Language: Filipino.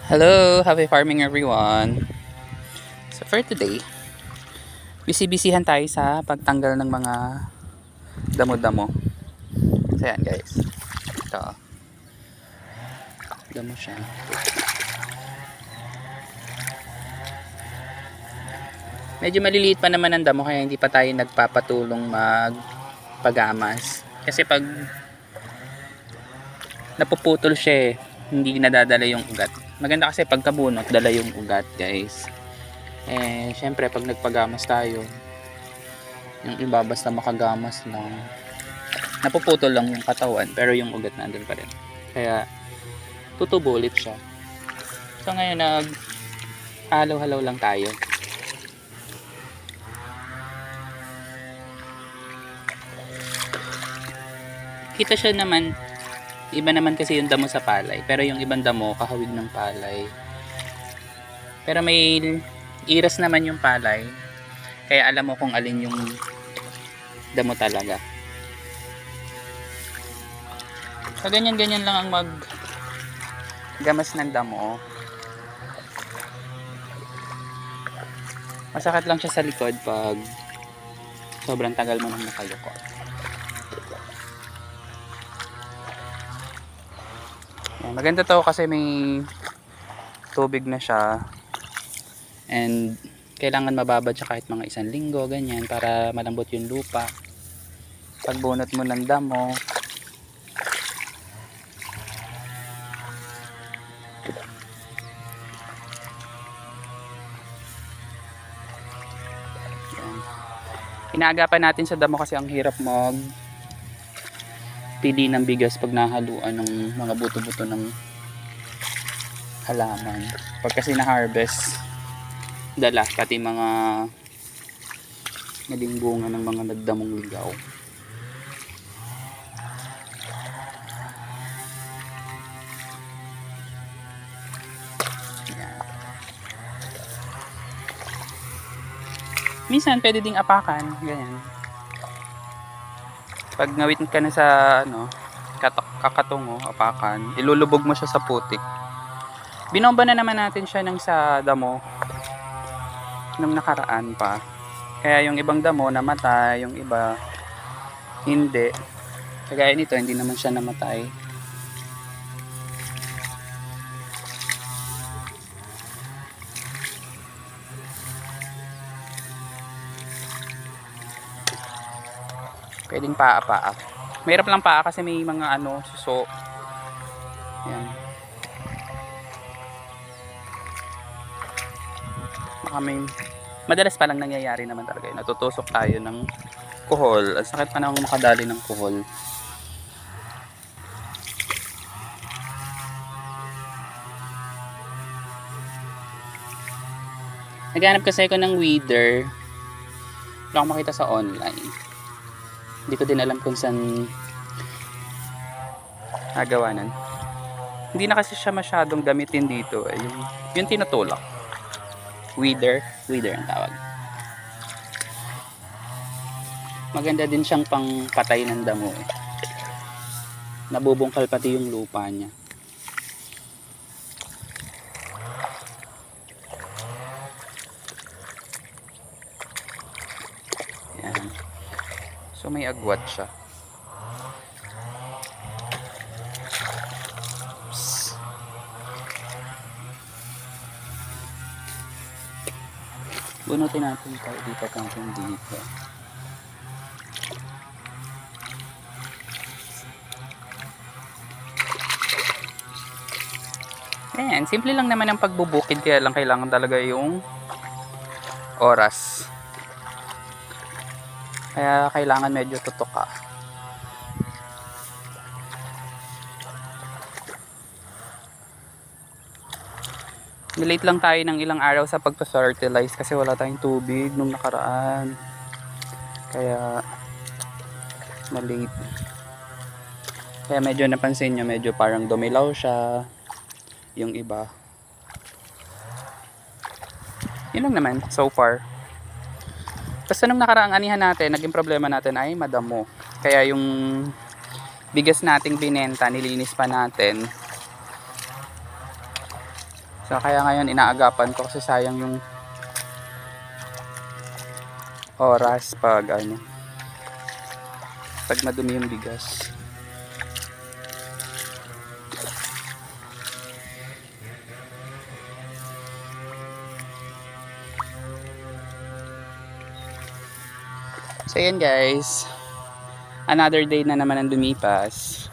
Hello, happy farming everyone. So for today, busy-busyhan tayo sa pagtanggal ng mga damo-damo. So yan guys. Ito. Damo siya. Medyo maliliit pa naman ang damo kaya hindi pa tayo nagpapatulong magpagamas. Kasi pag napuputol siya hindi nadadala yung ugat. Maganda kasi pagkabunot, dala yung ugat guys. Syempre pag nagpagamas tayo, yung iba basta makagamas lang, napuputol lang yung katawan pero yung ugat nandun pa rin. Kaya tutubo ulit siya. So ngayon halaw-halaw lang tayo. Kita siya naman, iba naman kasi yung damo sa palay, pero yung ibang damo kahawig ng palay. Pero may iras naman yung palay, kaya alam mo kung alin yung damo talaga. So ganyan-ganyan lang ang maggamas ng damo. Masakit lang siya sa likod pag sobrang tagal mo nang nakayuko. Maganda to kasi may tubig na siya and kailangan mababad siya kahit mga 1 linggo ganyan para malambot yung lupa. Pagbunot mo ng damo, inaagapan natin sa damo kasi ang hirap pili ng bigas pag nahaluan ng mga buto-buto ng halaman. Pag kasi na-harvest, dala pati mga naging bunga ng mga nagdamong ligaw. Yan. Minsan pwede ding apakan, ganyan. Pag ngawit ka na sa kakatungo, apakan, ilulubog mo siya sa putik. Binomba na naman natin siya ng sa damo nung nakaraan pa. Kaya yung ibang damo namatay, yung iba hindi. Kagaya nito, hindi naman siya namatay. Pwedeng paa. Mahirap lang paa kasi may mga suso. Yan. Madalas pa lang nangyayari naman talaga. Natutusok tayo ng kuhol. Ang sakit pa namang makadali ng kuhol. Naghanap kasi ako ng weeder. Wala akong makita sa online. Hindi ko din alam kung saan nagawanan. Hindi na kasi siya masyadong gamitin dito. Yung tinutulak. Weeder ang tawag. Maganda din siyang pang patay ng damo Nabubungkal pati yung lupa niya. Yan. So may agwat siya. Bunutin natin ito. Lipat natin dito. Ayan. Simple lang naman ang pagbubukid. Kaya lang kailangan talaga yung oras. Kaya kailangan medyo tutok ka. Nilate lang tayo ng ilang araw sa pagpa-fertilize kasi wala tayong tubig nung nakaraan. Kaya na-late. Kaya medyo napansin nyo, medyo parang dumilaw siya. Yung iba. Yun lang naman so far. Basta nung nakaraang anihan natin, naging problema natin ay madamo. Kaya yung bigas nating binenta, nilinis pa natin. So kaya ngayon inaagapan ko kasi sayang yung oras pag pag madumi yung bigas. So yan guys, another day na naman ang lumipas.